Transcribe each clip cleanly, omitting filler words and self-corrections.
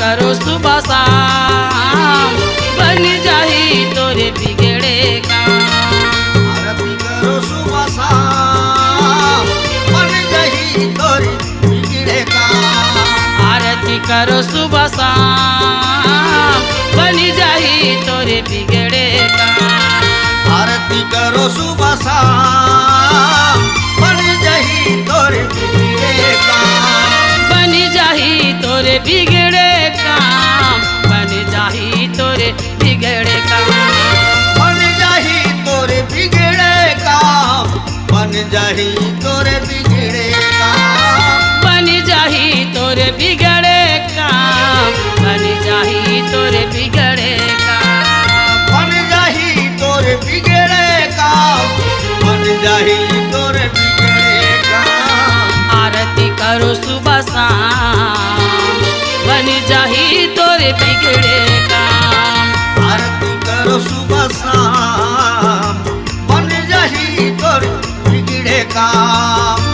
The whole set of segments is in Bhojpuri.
करो सुबह शाम, बन जाही तोरे बिगड़े काम। आरती करो सुबह शाम, बन जाही तोरे बिगड़े काम। आरती करो सुबह शाम, बन जाही तोरे बिगड़े काम। आरती करो सुबह शाम, बन जाही तोरे बिगड़े काम। बन जाही तोरे बिगड़े काम, बन जाही तोरे बिगड़े काम। बन जाही तोरे बिगड़े काम, बन जाही तोरे बिगड़े काम। बन जाही तोरे बिगड़े काम, बन जाही तोरे बिगड़े काम। बन जाही तोरे बिगड़े काम, बन जाही तोरे बिगड़े काम। आरती करो सुबह शाम, बन जाही तोरे बिगड़े काम। आरती करो सुबह शाम, बन जाही तोरे बिगड़े काम।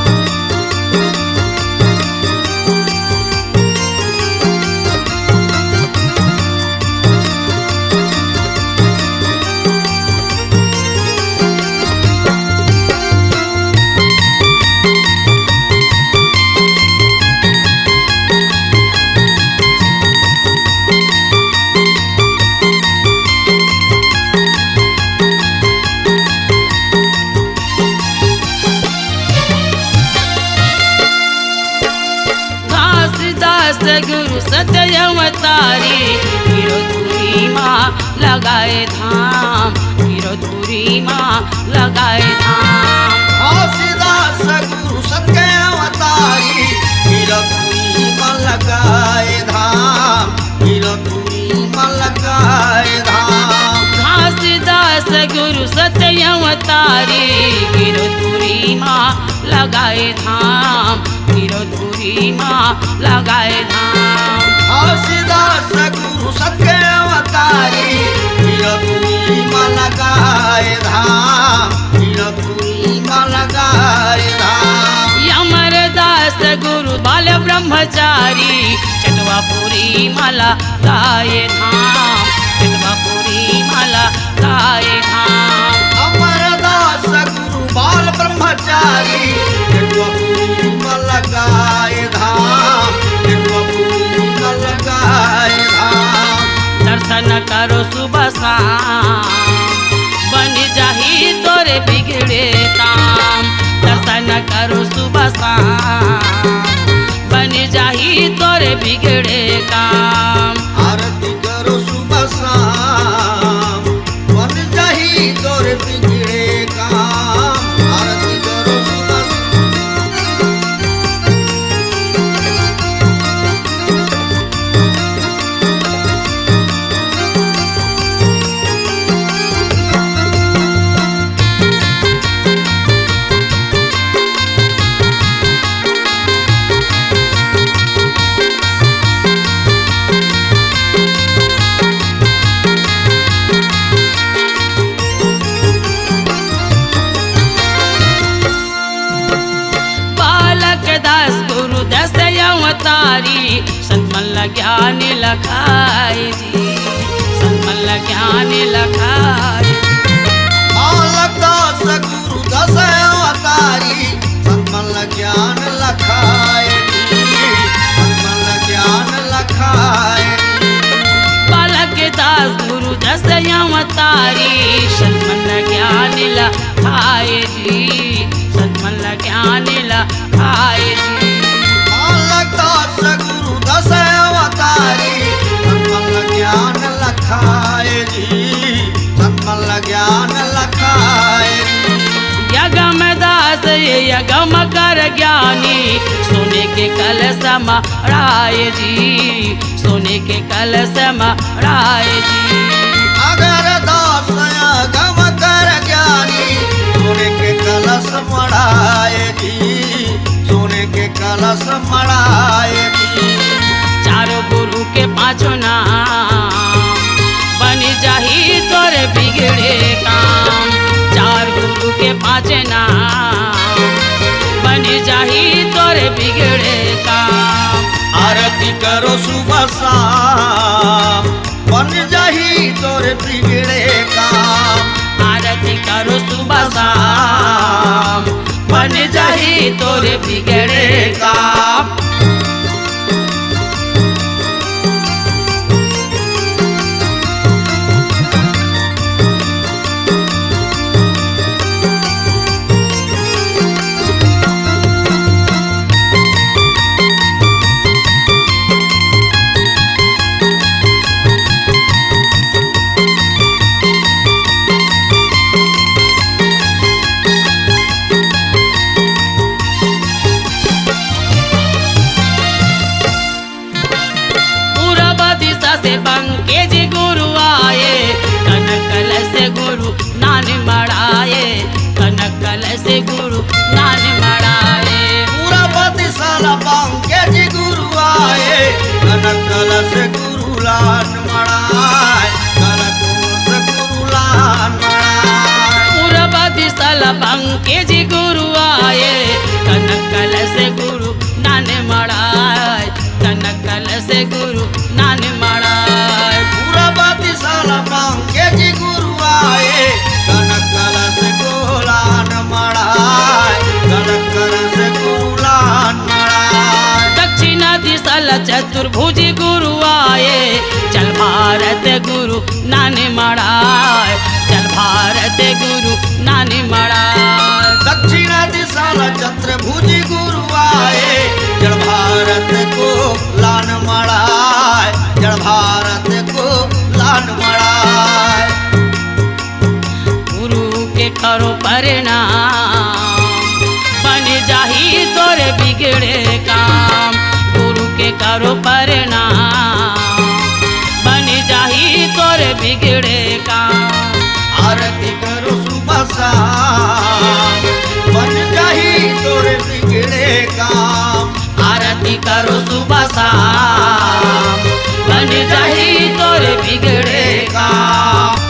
घासदास गुरु सत्य अवतारी, गिरधुरी माँ लगाए धाम, गिरधुरी माँ लगाए धाम। घासदास गुरु सत्य अवतारी, गिरधुरी माँ लगाए धाम, गिरधुरी माँ लगाए धाम। घासदास गुरु सत्य अवतारी, गिरधुरी माँ लगाए धाम, गिरधुरी माँ लगाए धाम। घासदास गुरु सत्य अवतारी, गिरधुरी माँ लगाए धाम, गिरधुरी माँ लगाए धाम। अमरदास गुरु बाल ब्रह्मचारी, चटवापुरी माला गाए धाम, चटवापुरी माला गाए धाम। अमरदास गुरु बाल ब्रह्मचारी, चटवापुरी माँ लगाए धाम, चटवापुरी माँ लगाए धाम। दर्शन करो सुबह शाम, बन जाही तोरे बिगड़े काम। दर्शन करो सुबह शाम, बन जाही तोरे बिगड़े काम। आरती करो सुबह शाम, बन जाही तोरे बिगड़े काम। आरती करो सुबह बालक दास गुरु दस अवतारी, संतमल ज्ञान लखाए जी, संतमल ज्ञान लखाए। बालक दास गुरु दस अवतारी, संतमल ज्ञान लखाए जी, संतमल ज्ञान लखाए। बालक दास गुरु दस अवतारी, संतमल ज्ञान लखाए जी, संतमल ज्ञान लखाए जी। बालक दास गुरु दस अवतारी, संतमल ज्ञान लखाए जी, संतमल ज्ञान लखाए। यगम दास ये यगम कर ज्ञानी, सोने के कलश मढ़ाए जी, सोने के कलश मढ़ाए जी। अगर दास गम कर ज्ञानी, सोने के कलश मढ़ाए जी, सोने के कलश मढ़ाए जी। चारों गुरु के पाँचों नाम, बन जाही तोरे बिगड़े काम। चार गुरु के पाँच नाम, बन जाही तोरे बिगड़े काम। आरती करो सुबह शाम, जाही तोरे बिगड़े काम। बंके जी गुरु आए कनकल से गुरु नान मड़ाए, कनकल से गुरु नान मड़ाए। पूरा बत्तीसाला बंके जी गुरु आए कनकल से गुरु लान मड़ाए, कनकल से गुरु लान मड़ाए। पूरा बत्तीसाला बंके जी गुरु आए कनकल से गुरु नान मड़ाए, कनकल से गुरु नान मड़ाए। पूरा बत्तीसाला बंके जी गुरु आए कनकल से गुलान मड़ाए, कनकल से गुलान मड़ाए। दक्षिणा दिशाला चतुर्भुजी गुरु आए चल भारत गुरु नान मड़ाए, चल भारत गुरु नान मड़ाए। दक्षिणा दिशाला चतुर्भुजी गुरु आए जड़ भारत को लान मड़ाए, जड़ भारत को लान मड़ाए। गुरु के करो परिणाम बन जाही तोरे बिगड़े काम, गुरु के करो परिणाम बन जाही तोरे बिगड़े काम। आरती करो सुबह शाम बन जाही तोरे बिगड़े काम, आरती करो सुबह शाम बन जाही तोरे बिगड़े काम।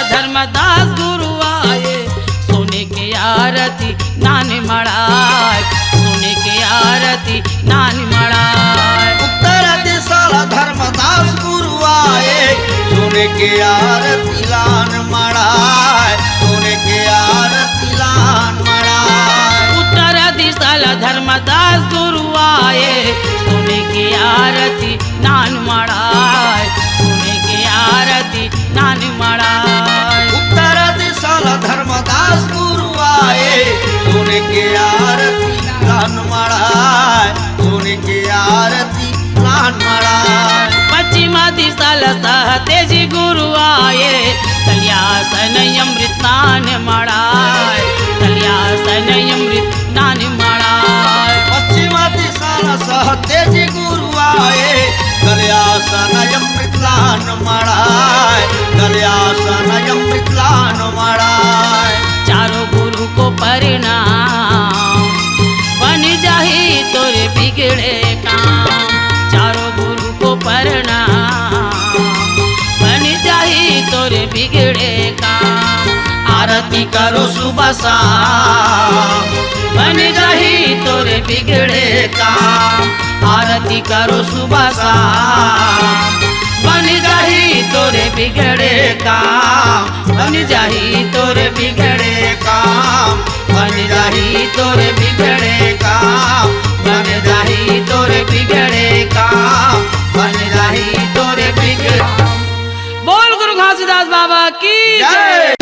धर्मदास गुरु आए सोने के आरती नान मड़ाए, सोने के आरती नान मड़ाए। उत्तर दिशाला धर्मदास गुरु आए सोने के आरती लान मड़ाए, सोने के आरती लान मड़ाए। उत्तर दिशाला धर्मदास गुरु आए सोने के आरती नान मड़ाए, सोने के आरती नान मड़ाए। उत्तर दिशाला धर्मदास गुरु आए सोने के आरती लान मड़ाए, सोने के आरती लान मड़ाए। पश्चिमा दिशाला सहतेजी गुरु आए कल्यासन अमृत नान मड़ाए, कल्यासन अमृत नान मड़ाए। पश्चिमा दिशाला सहतेजी गुरु आए कल्यासन अमृत लान मड़ाए, कल्यासन अमृत लान मड़ाए। चारों गुरु को परिणाम बन जाही तोरे बिगड़े काम, चारों गुरु को परिणाम बन जाही तोरे बिगड़े काम। आरती करो सुबह शाम बन जाही तोरे बिगड़े काम, आरती करो सुबह शाम बन जाही तोरे बिगड़े काम, बन जाही तोरे बिगड़े काम, बन जाही तोरे बिगड़े काम, बन जाही तोरे बिगड़े काम, बन जाही तोरे बिगड़े। बोल गुरु घासीदास बाबा की जय।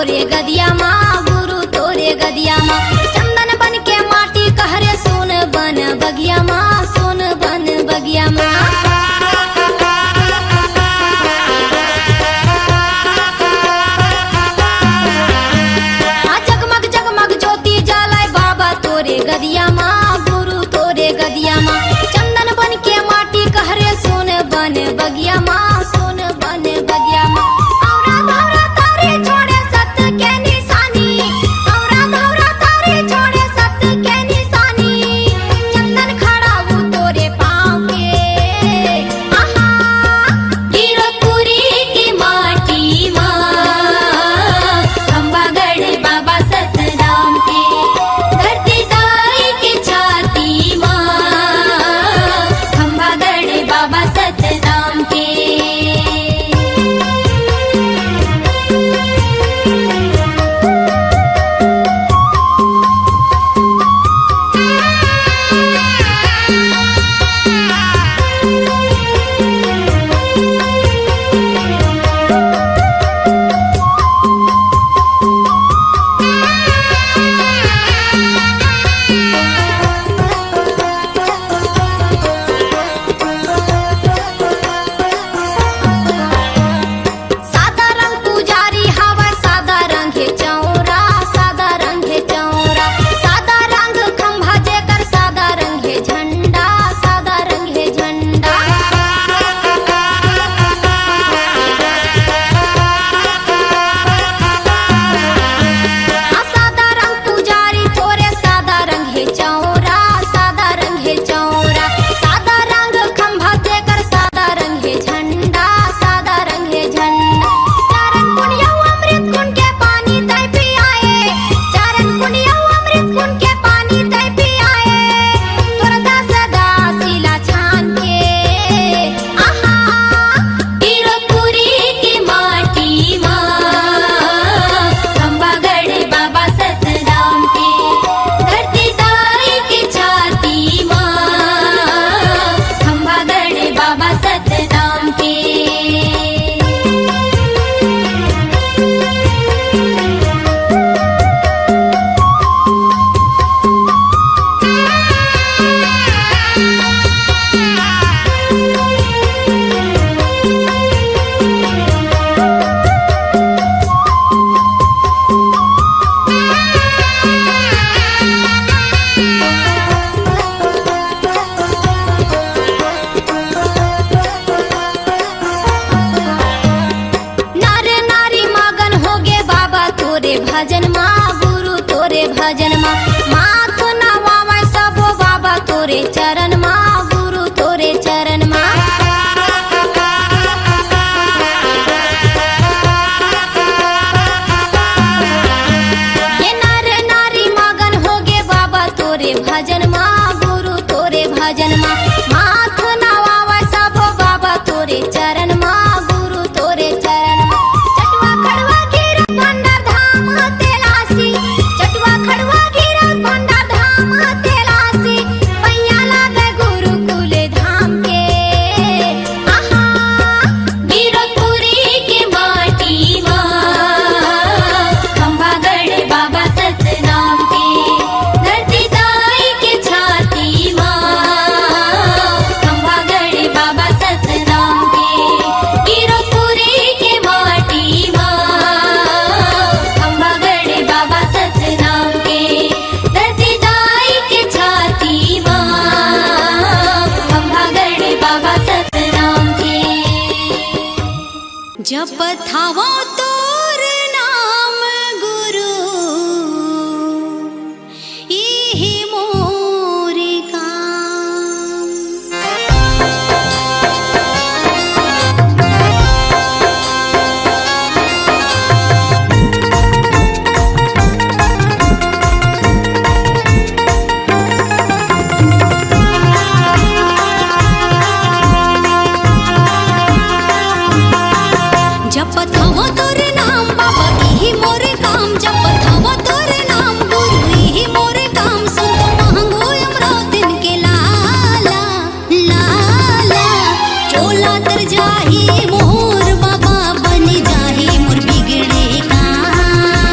तोरे गदिया माँ गुरु तोरे गदिया माँ चंदन बन के माटी कहरे सोन बन बगिया माँ सोन बन बगिया माँ जगमग जगमग ज्योति जलाए बाबा तोरे गदिया माँ गुरु तोरे गदिया माँ चंदन बन के माटी कहरे सोन बन बगिया माँ सोन बन बगिया माँ औरा धौरा तारे छोड़े सत्य के निशानी औरा धौरा तारे छोड़े सत्य के निशानी चंदन खड़ा वो तोरे पाँव के आहा गिरपुरी की माटी माँ खंबागढ़ बाबा सतराम के धरती दाई की छाती माँ खंबागढ़ बाबा सतराम के सादा रंग पुजारी हवा सादा रंग है चौरा सादा रंग है चौरा सादा रंग खंभा जेकर सादा रंग है झंडा सादा रंग है झंडा सादा रंग पुजारी तोरे सादा रंग है चौरा सादा रंग है चौरा सादा रंग खंभा जेकर सादा रंग है झंडा सादा रंग है झंडा चरण पुण्य अमृत कुंड के पानी तय पियाए चरण पुण्य अमृत कुंड के पानी तय पियाए तोर दास दासिला छान के आहा गिरपुरी की माटी माँ खंबागढ़ बाबा सतराम के धरती दाई की छाती माँ खंबागढ़ बाबा सतराम के नर नारी मगन होगे बाबा तोरे भजन माँ गुरु तोरे भजन माँ माथ नवावे सबो बाबा तोरे चरण माँ गुरु तोरे चरण माँ ये नर नारी मगन होगे बाबा तोरे भजन माँ गुरु तोरे भजन माँ माथ नवावे सबो बाबा तोरे चरण माँ गुरु तोरे चरण माँ चटवा खड़वा गिर भंडार धाम तेलासी चटवा खड़वा गिर भंडार धाम तेलासी पैया लागे गुरुकुल धाम के आहा गिरपुरी की माटी माँ खंबागढ़ बाबा सतराम के धरती दाई की छाती माँ खंबागढ़ बाबा सतराम के गिरपुरी की माटी माँ खंबागढ़ बाबा सतराम के धरती दाई की छाती माँ खंबागढ़ बाबा सतराम के जप थावो तोर नाम गुरु इहि मोर काम जपत हवो तोर नाम बाबा इहि मोर काम जपत हवो तोर नाम गुरु इहि मोर काम सुन तो महंगो अमरावतिन के लाला लाला चोला तर जाही मोर बाबा बन जाही मोर बिगड़े काम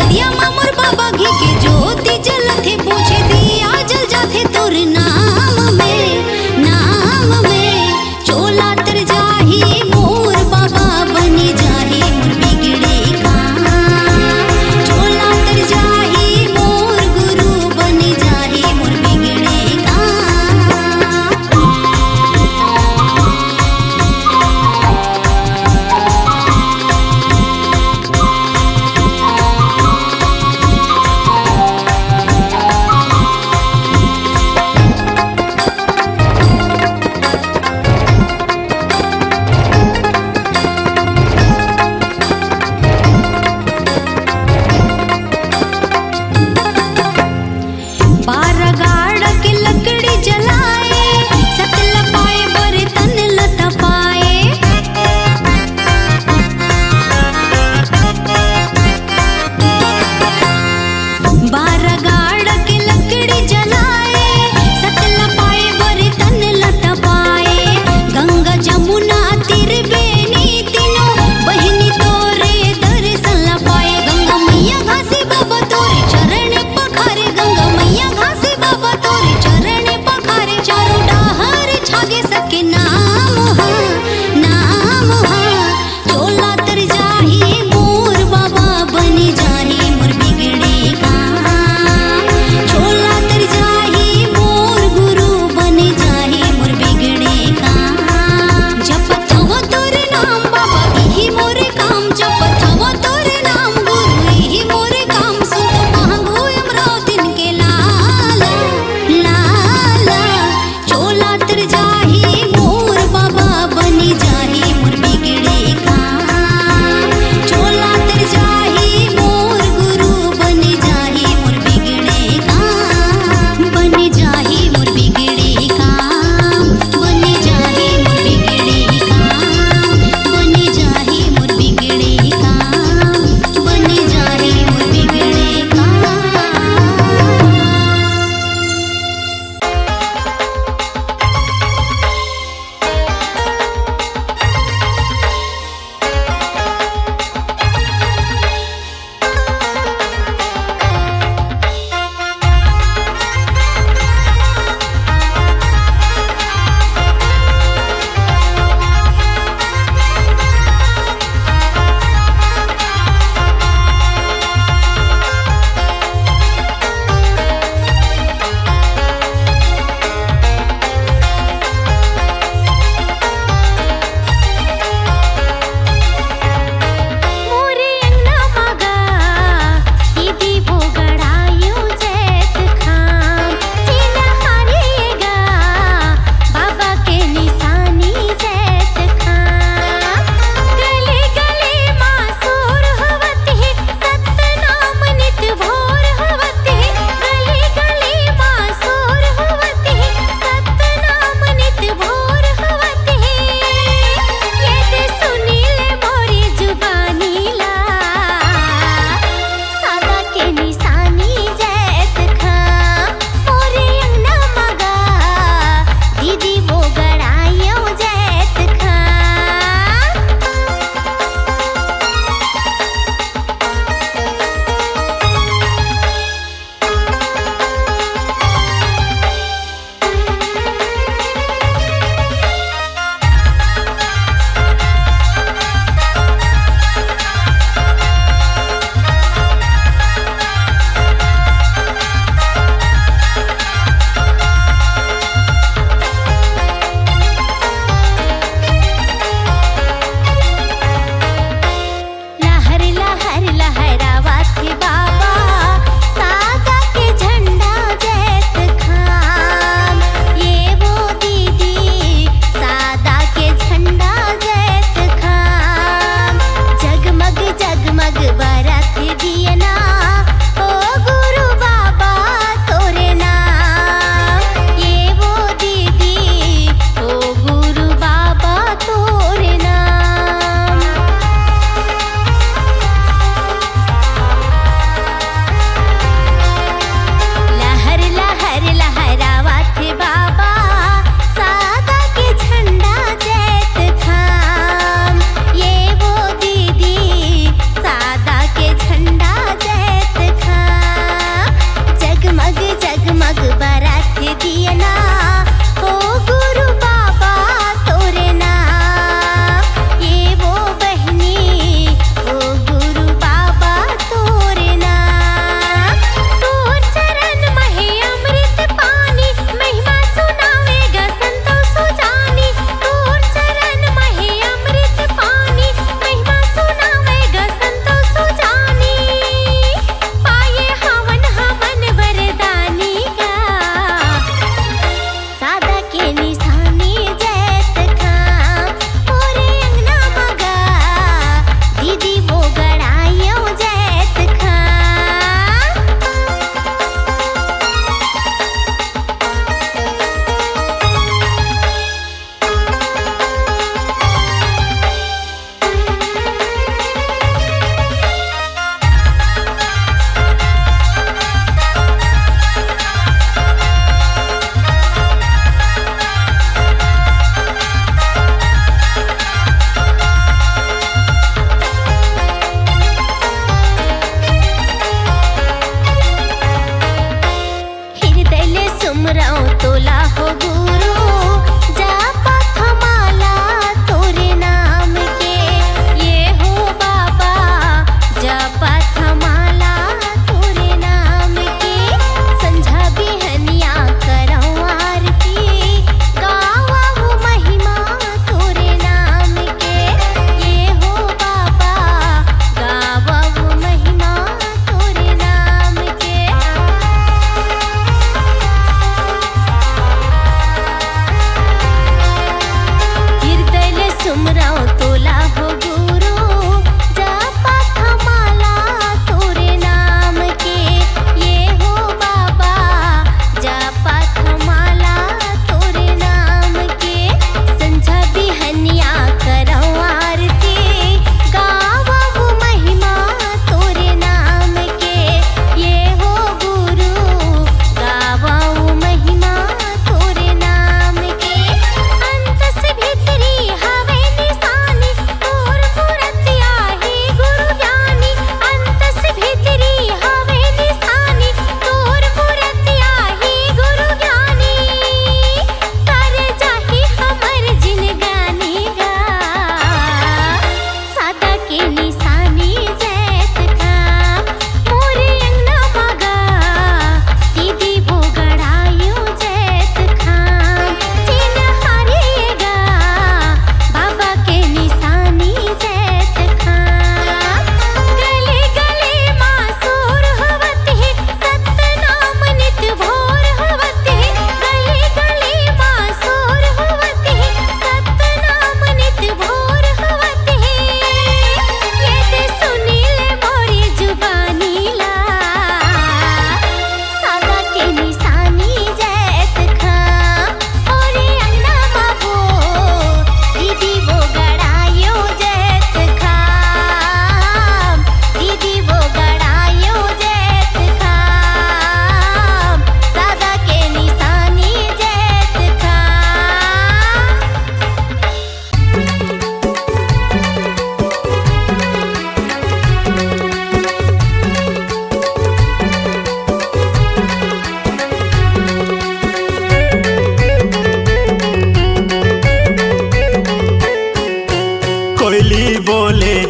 हरदिया मामोर बाबा घी के ज्योति जलथे पूछे दिया जल जाथे तोर नाम में चोला तर जाही मोर बाबा बनी जाही मोर बिगड़े काम चोला तर जाही मोर गुरु बनी जाही मोर बिगड़े काम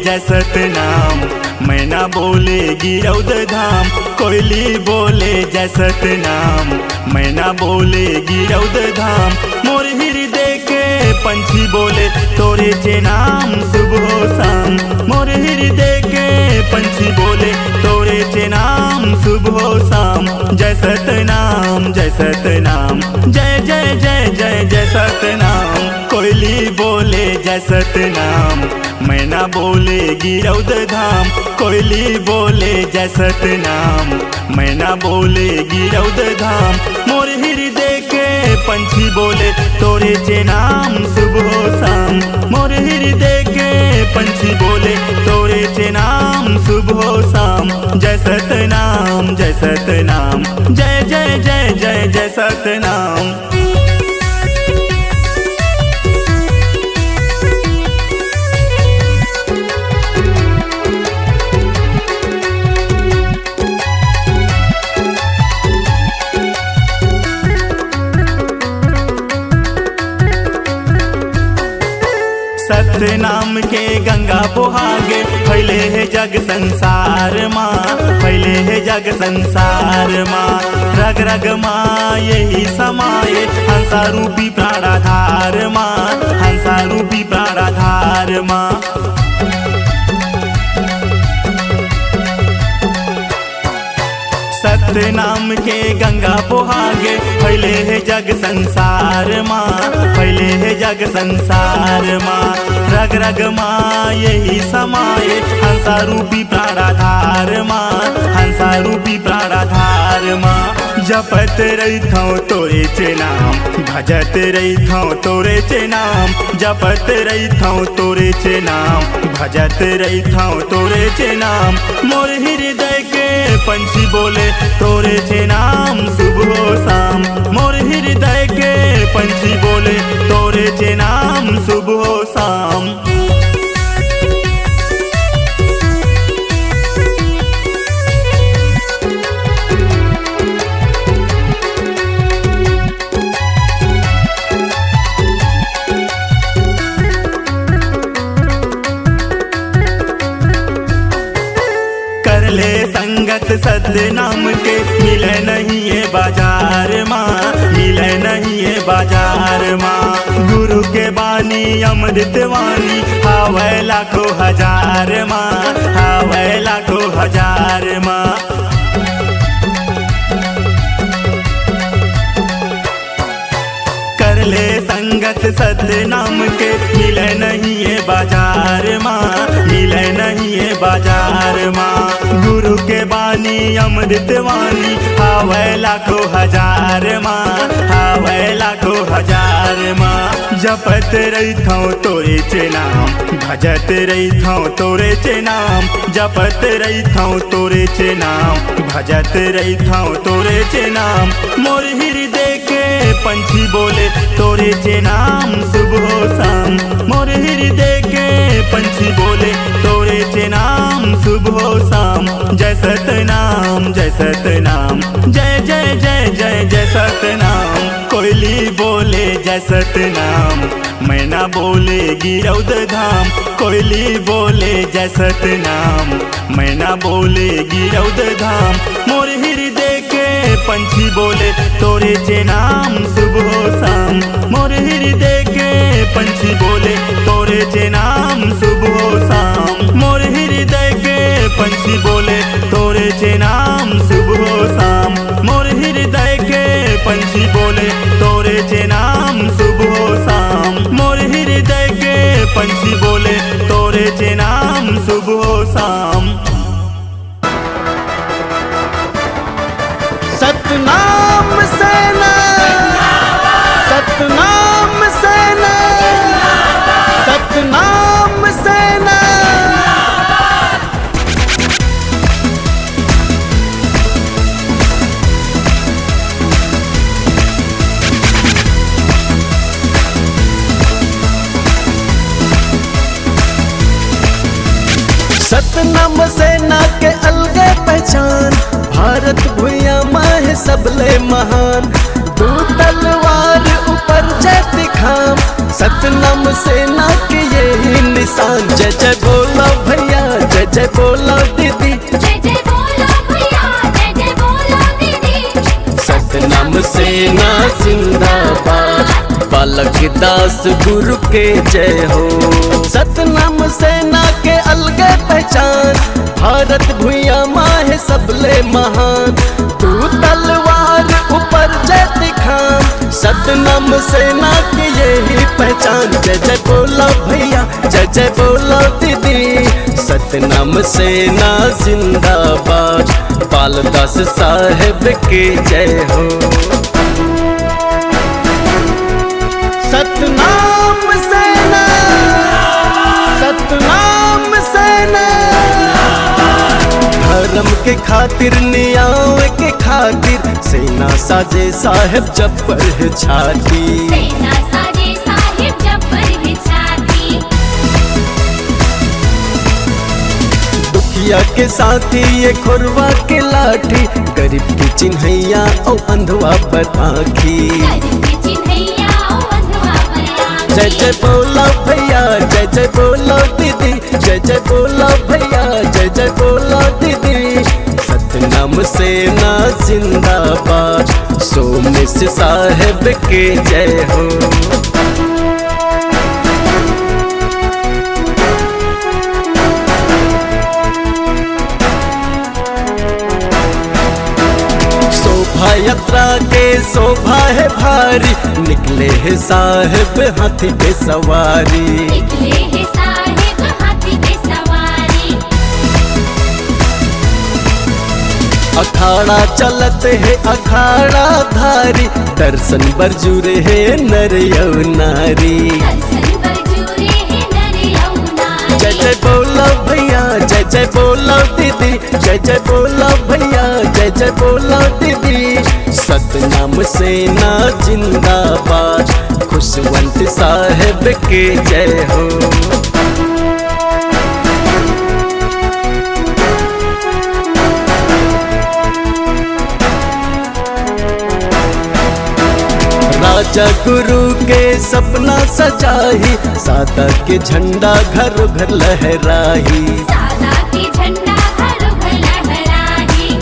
जय सतनाम, मैना बोलेगी रौद धाम। कोयली बोले जय सतनाम, मैना बोलेगी रौद धाम। मोर हृदय के पंछी बोले तोरे चे नाम सुबह शाम। मोर हृदय के पंछी बोले तोरे चे नाम सुबह शाम। जय सतनाम जय सतनाम, जय जय जय जय जय सतनाम। कोयली बोले जय सतनाम, मैना बोलेगी रौद धाम। कोयली बोले जय सतनाम, मैना बोलेगी रौद धाम। मोर हृदय के पंछी बोले तोरे चे नाम सुबह शाम। मोर हृदय के पंछी बोले तोरे चे नाम सुबह शाम। जय सतनाम जय सतनाम, जय जय जय जय जय सतनाम। सत्य नाम के गंगा बोहागे फैले है जग संसार माँ। फैले है जग संसार माँ, रग रग माँ यही समाये। हंसा रूपी प्राणाधार माँ, हंसा रूपी प्राणाधार माँ। सत्य नाम के गंगा बोहागे फैले है जग संसार माँ। फैले है जग संसार माँ, रग रग माँ यही समाये। हंसा रूपी प्राणाधार माँ, हंसा रूपी प्राणाधार माँ। जपत रहिथौं तोरे चे नाम, भजत रहिथौं तोरे चे नाम। जपत रहिथौं तोरे चे नाम, भजत रहिथौं तोरे चे नाम। मोर हृदय के पंछी बोले तोरे चे नाम सुबह शाम। मोर हृदय के पंछी बोले तोरे चे नाम सुबह शाम। ले संगत सत्य नाम के मिले नहीं है बाजार माँ। मिले नहीं है बाजार माँ। गुरु के बानी अमृत वाणी हावै लाखों हजार माँ। हावै लाखों हजार माँ। कर ले संगत सत्य नाम के मिले नहीं है बाजार माँ। मिले नहीं है बाजार माँ। गुरु के बानी अमृत वाणी हावै लाखों हजार माँ। हावै लाखों हजार माँ। जपत रहिथौं तोरे चे नाम, भजत रहिथौं तोरे चे नाम। जपत रहिथौं तोरे चे नाम, भजत रहिथौं तोरे चे नाम। मोर हृदय के पंछी बोले तोरे चे नाम सुबह शाम। मोर हृदय के पंछी बोले तोरे चे नाम सुबह शाम। जय सतनाम जय सतनाम, जय जय जय जय जय सतनाम। कोयली बोले जय सतनाम, मैना बोलेगी रौद धाम। कोयली बोले जय सतनाम, मैना बोलेगी रौद धाम। मोर हृदय के पंछी बोले तोरे चे नाम सुबह शाम। मोर हृदय के पंछी बोले तोरे चे नाम सुबह शाम। मोर हृदय के पंछी बोले तोरे चे नाम सुबह शाम। मोर हृदय के पंछी बोले तोरे चे नाम सुबह शाम। मोर हृदय के पंछी बोले तोरे चे नाम सुबह शाम। सतनाम सेना, सतनाम सेना, सतनाम सेना। सतनाम सेना के अलगे पहचान, भारत भूया माह सबले महान। दो तलवार ऊपर जय दिखाम, सतनाम सेना के यही निशान। जय जय बोला भैया जय बोलो दीदी, जय जय बोलो भैया, जय जय बोलो दीदी। सतनाम सेना जिंदाबाद, बालक दास गुरु के जय हो। सतनाम सेना के अलगे पहचान, भारत भुइया माहे सबले महान। तू तलवार ऊपर जय दिखाम, सतनाम सेना की यही पहचान। जय जय बोलो भैया, जय जय बोलो दीदी, सतनाम सेना जिंदाबाद, बालदास साहेब के जय हो। सतनाम सेना, सतनाम सेना, धर्म के खातिर न्याय के खातिर, सेना साजे साहेब जब्बर है छाती। सेना साजे साहिब जब्बर है छाती। दुखिया के साथी ये खोरवा के लाठी, गरीब की चिन्हैया और अंधवा पर आँखी। गरीब की चिन्हैया ओ बंधुआ पर आँखी। जय जय बोलो भैया, जय जय बोलो दीदी, जय जय बोलो भैया, जय जय बोलो दीदी, सतनाम सेना जिंदाबाद, सोमेश साहेब के जय हो। शोभा यात्रा के शोभा है भारी, निकले है साहेब हाथी पे सवारी। निकले हैं साहिब हाथी पे सवारी। अखाड़ा चलत है अखाड़ा धारी, दर्शन बरजुरे है नर यौ नारी। दर्शन बरजूरे हैं नर यमुना। जय जय बोलो भैया, जय जय बोलो दीदी, जय जय बोलो भैया, जय जय बोलो दीदी, सतनाम सेना जिंदाबाद, खुशवंत साहेब के जय हो। राजा गुरु के सपना सजाही, सादा के झंडा घर घर लहराही। सादा के झंडा घर घर लहराही।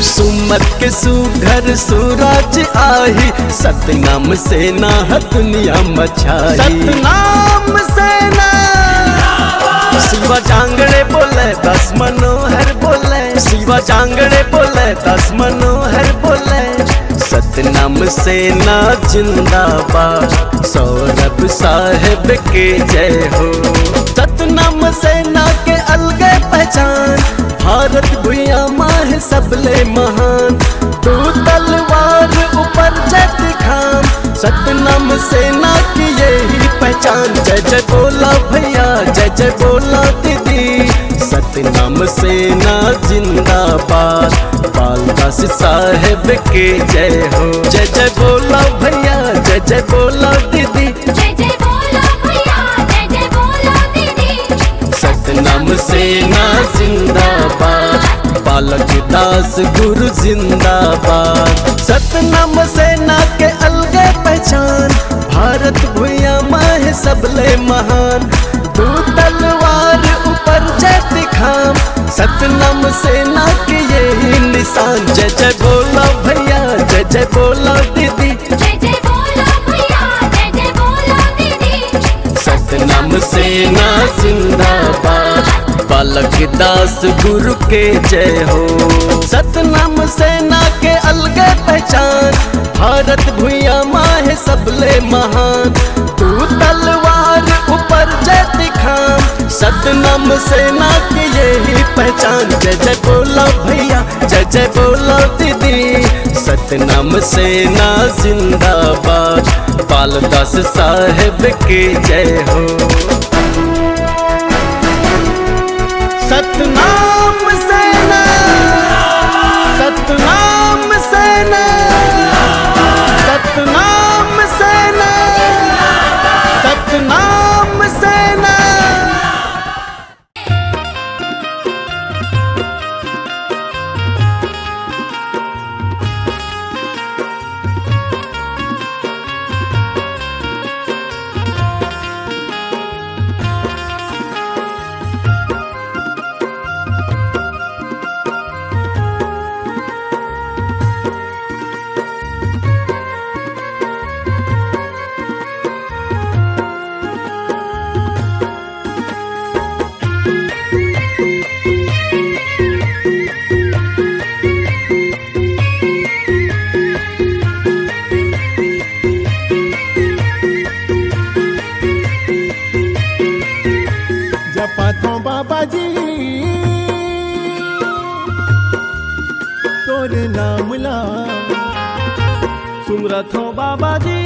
सुमत के सुघर सूरज आही, सतनाम सेना है दुनिया मछाई। सतनाम सेना, शिवा जांगड़े बोले 10 मनोहर बोले, शिवा जांगड़े बोले 10 मनोहर बोले, सतनाम सेना जिंदाबाद, सौरभ साहेब के जय हो। सतनाम सेना के अलगे पहचान, भारत भुइया माहे सबले महान। तू तलवार ऊपर जय दिखाम, सतनाम सेना की यही पहचान। जय जय बोलो भैया, जय जय बोलो दीदी, सतनाम सेना जिंदाबाद, बालदास साहेब के जय हो। जय जय बोलो भैया, जय जय बोलो दीदी, जय जय बोलो भैया, जय जय बोलो दीदी, सतनाम सेना जिंदाबाद, बालक दास गुरु जिंदाबाद। सतनाम सेना के अलगे पहचान, भारत भुइया माहे सबले महान। तू तलवार ऊपर जय दिखाम, सतनाम सेना की यही निशान। जय जय बोलो भैया, जय जय बोलो दीदी, जय जय बोलो भैया, जय जय बोलो दीदी, सतनाम सेना जिंदाबाद, बालक दास गुरु के जय हो। सतनाम सेना के अलगे पहचान, भारत भुइया माहे सबले महान। तू तलवार ऊपर जय दिखाम, सतनाम सेना की यही पहचान। जय जय बोलो भैया, जय जय बोलो दीदी, सतनाम सेना जिंदाबाद, बालदास साहेब के जय हो। सतनाम सेना, सतनाम सेना, सतनाम सेना, सतनाम सेना। सुमरत हो बाबा जी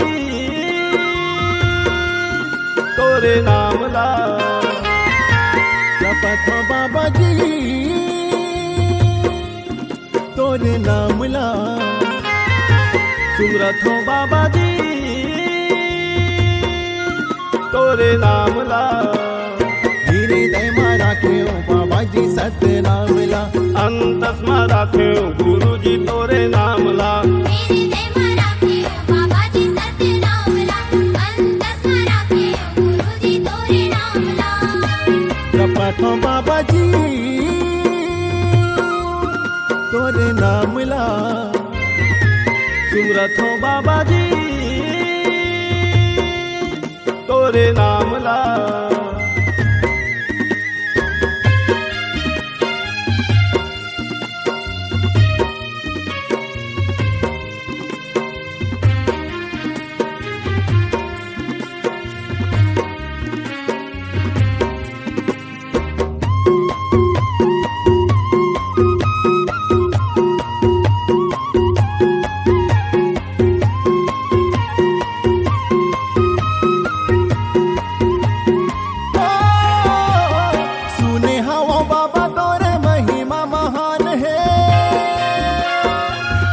तोरे नाम ला, जपत हो बाबा जी तोरे नाम ला, सुमरत हो बाबा जी तोरे नाम ला। हृदय में राख्यो बाबा जी सत्य नाम ला, अंतस में राख्यो गुरु जी तोरे नाम ला। हृदय में राख्यो बाबा जी सत्य नाम ला, अंतस में राख्यो गुरु जी तोरे नाम ला। जपत हो बाबा जी तोरे नाम ला, सुमरत हो बाबा जी तोरे नाम ला।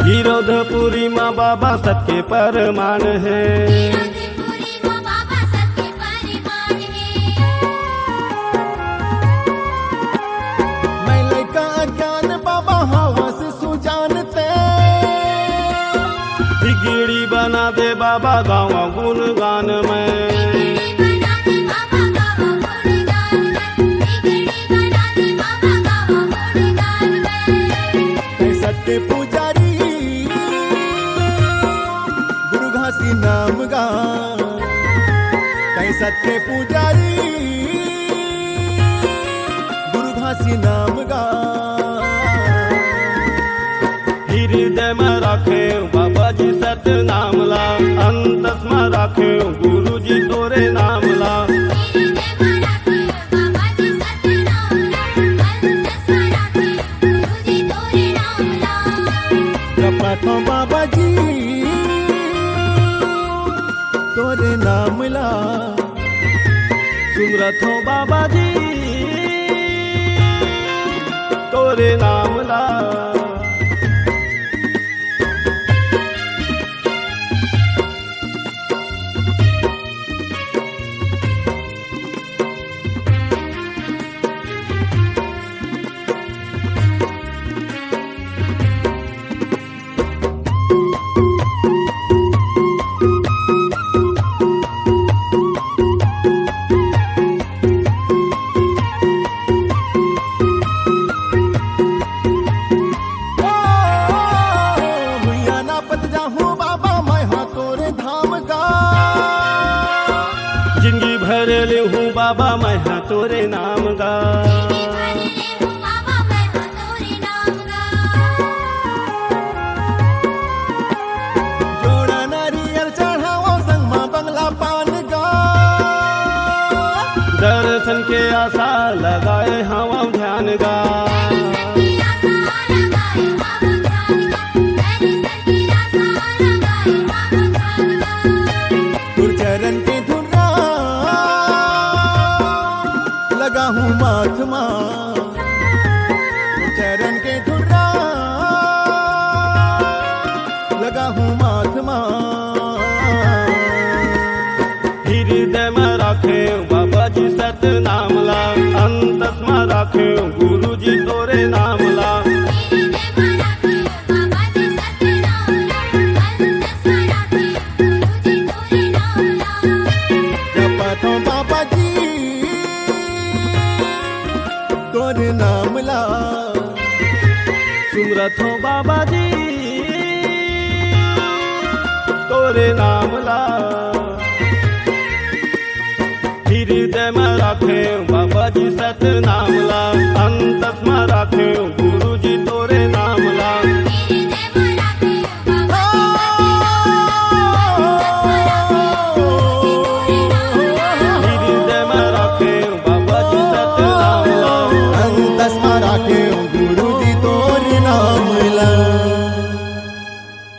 विरोधपुरी माँ बाबा सबके परमान है, विरोधपुरी माँ बाबा सबके परमान है। मैं लड़का अज्ञान बाबा हवा से सुजानते, बिगड़ी बना दे बाबा गाँव गुणगान में। बना दे बाबा गावा गुणगान में, बिगड़ी बना दे बाबा गावा गुणगान में। सत्य पुजारी गुरु घासी नाम गा, कहीं सत्य पुजारी गुरु घासी नाम गा। हृदय में राखे बाबा जी सत्य नाम ला, अंतस में राखे गुरु जी तोरे नाम ला। हृदय में राख्यो बाबा जी सत्य नाम ला, अंतस में राख्यो गुरु जी तोरे नाम ला। जपत हो बाबा जी तोरे नाम ला, सुमरत हो बाबा जी तोरे नाम ला। जिंदगी भर ले हूँ बाबा मैं हाँ तोरे नाम गा, बाबा मैं हाँ तोरे नाम गा। जोड़ा नारियल चढ़ाओ संग माँ बंगला पान गा, दर्शन के आशा लगाए हवा ध्यान गा। चरण के धुरा लगा हूँ माथ माँ, चरण के धुरा लगा हूँ माथ माँ। हृदय में राखे बाबा जी सत्य नाम ला, अंतस में राखे गुरु जी तोरे नाम ला। बाबा जी तोरे नाम ला, सुमरत हो बाबा जी तोरे नाम ला। हृदय में राखे